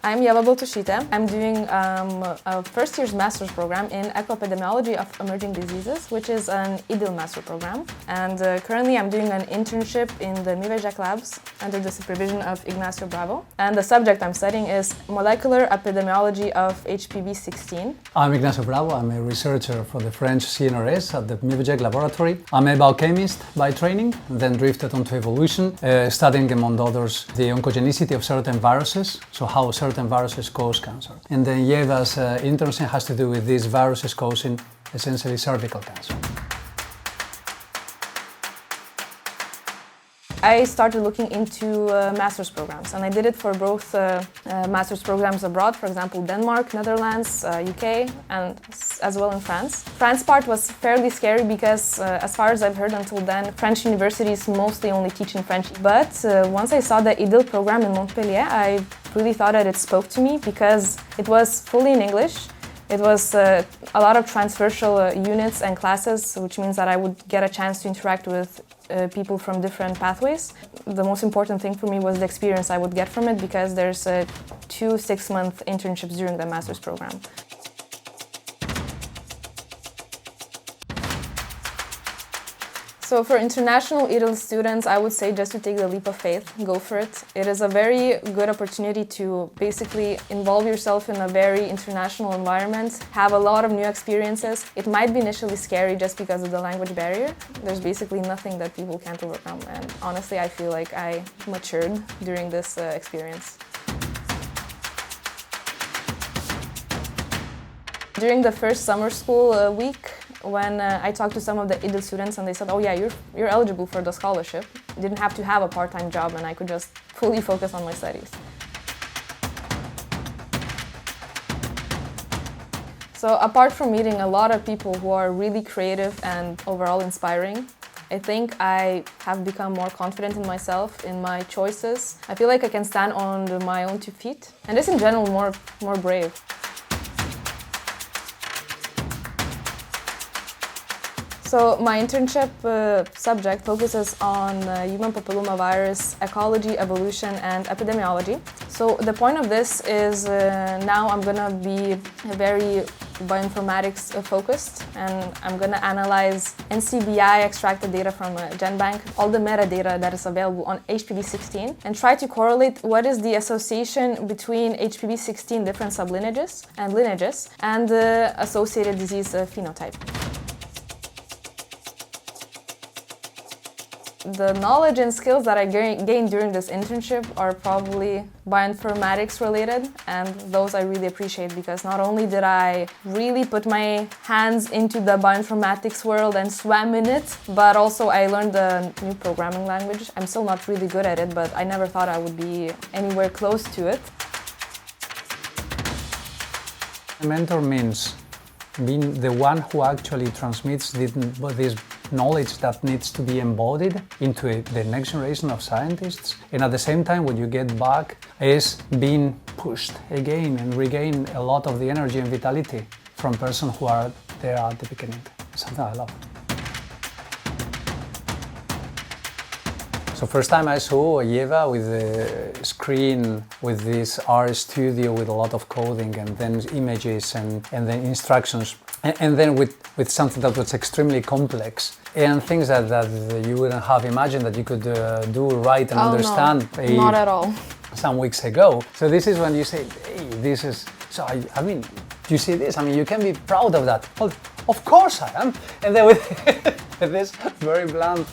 I'm 𝘍𝘗𝘂𝘍. I'm doing a first year's master's program in 𝘒𝘂𝘍 𝘍𝘂𝘍, which is an IDIL Master Program. And currently I'm doing an internship in the 𝘍𝘗𝘂 labs under the supervision of Ignacio 𝘍𝑇𝑟. And the subject I'm studying is molecular epidemiology of ℵPV16. I'm Ignacio 𝘍𝑇𝑟. I'm a researcher for the French CNRS at the 𝘍𝘗𝘂 laboratory. I'm a biochemist by training, then drifted onto evolution, studying among others the oncogenicity of certain viruses, so how certain viruses cause cancer. And then Ieva's internship has to do with these viruses causing essentially cervical cancer. I started looking into master's programs, and I did it for both master's programs abroad, for example, Denmark, Netherlands, UK, and as well in France. France part was fairly scary because, as far as I've heard until then, French universities mostly only teach in French. But once I saw the IDIL program in Montpellier, I really thought that it spoke to me because it was fully in English. It was a lot of transversal units and classes, which means that I would get a chance to interact with people from different pathways. The most important thing for me was the experience I would get from it because there's 2 6-month internships during the master's program. So for international IDIL students, I would say just to take the leap of faith, go for it. It is a very good opportunity to basically involve yourself in a very international environment, have a lot of new experiences. It might be initially scary just because of the language barrier. There's basically nothing that people can't overcome, and honestly, I feel like I matured during this experience. During the first summer school week, when I talked to some of the IDIL students and they said, oh yeah, you're eligible for the scholarship. You didn't have to have a part-time job and I could just fully focus on my studies. So apart from meeting a lot of people who are really creative and overall inspiring, I think I have become more confident in myself, in my choices. I feel like I can stand on my own 2 feet and just in general more brave. So my internship subject focuses on human papillomavirus ecology, evolution, and epidemiology. So the point of this is now I'm gonna be very bioinformatics focused, and I'm gonna analyze NCBI extracted data from a GenBank, all the metadata that is available on ℵPV16, and try to correlate what is the association between ℵPV16 different sublineages and lineages and the associated disease phenotype. The knowledge and skills that I gained during this internship are probably bioinformatics related, and those I really appreciate because not only did I really put my hands into the bioinformatics world and swam in it, but also I learned a new programming language. I'm still not really good at it, but I never thought I would be anywhere close to it. A mentor means being the one who actually transmits this knowledge that needs to be embodied into the next generation of scientists, and at the same time what you get back is being pushed again and regain a lot of the energy and vitality from persons who are there at the beginning. Something I love. So first time I saw Ieva with the screen, with this art studio with a lot of coding and then images and then instructions, and then with something that was extremely complex and things that you wouldn't have imagined that you could do, write and understand. No, not at all. Some weeks ago. So this is when you say, hey, this is, so I mean, do you see this? I mean, you can be proud of that. Well, of course I am. And then with this very blunt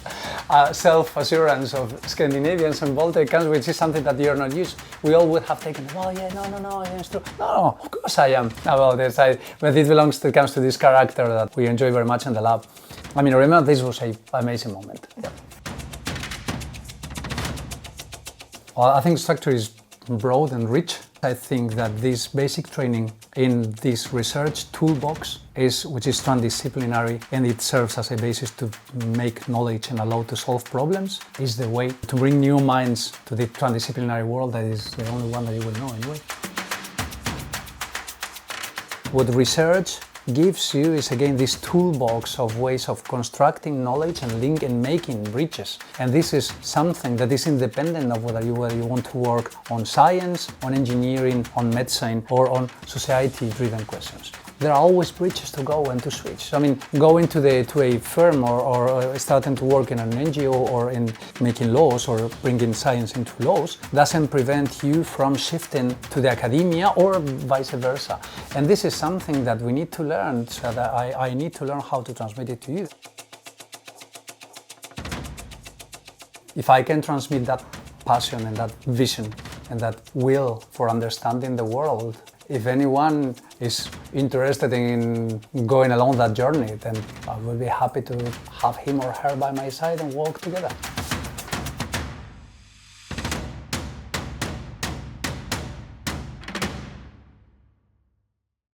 self-assurance of Scandinavians and Balticans, which is something that you're not used, we all would have taken, well, yeah, no, it's true. No, of course I am about this. But it comes to this character that we enjoy very much in the lab. I mean, I remember this was an amazing moment. Yeah. Well, I think structure is broad and rich. I think that this basic training in this research toolbox which is transdisciplinary, and it serves as a basis to make knowledge and allow to solve problems, is the way to bring new minds to the transdisciplinary world that is the only one that you will know anyway. What research gives you is again this toolbox of ways of constructing knowledge and link and making bridges. And this is something that is independent of whether you want to work on science, on engineering, on medicine, or on society-driven questions. There are always bridges to go and to switch. I mean, going to a firm or starting to work in an NGO or in making laws or bringing science into laws doesn't prevent you from shifting to the academia or vice versa. And this is something that we need to learn, so that I need to learn how to transmit it to you. If I can transmit that passion and that vision and that will for understanding the world, if anyone is interested in going along that journey, then I will be happy to have him or her by my side and walk together.